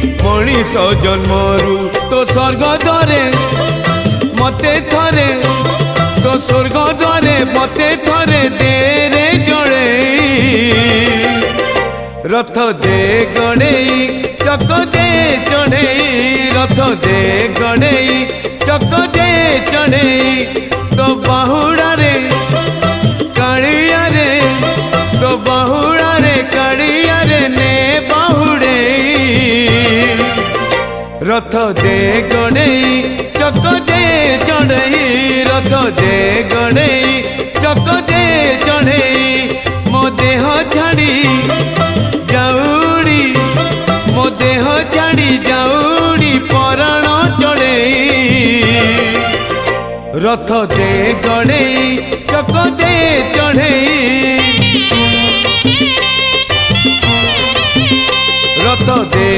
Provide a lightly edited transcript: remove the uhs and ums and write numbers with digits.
मनीष जन्मरू तो स्वर्ग द्वारे मते थरे तो स्वर्ग द्वारे मते थरे दे रे जड़े रथ दे गणेई चक दे चढ़ेई रथ दे गणेई चक दे चढ़ेई तो बाहुड़ा रे कालिया रे तो बाहुड़ा रे कालिया रे ने बाहुड़े रथ दे गणेई चक दे चढ़ेई रथ दे गणेई चक दे चढ़ेई मो देह छाड़ी जाऊड़ी मो देह छाड़ी जाऊड़ी पराण चढ़ेई रथ दे गणेई चक दे चढ़ेई रथ दे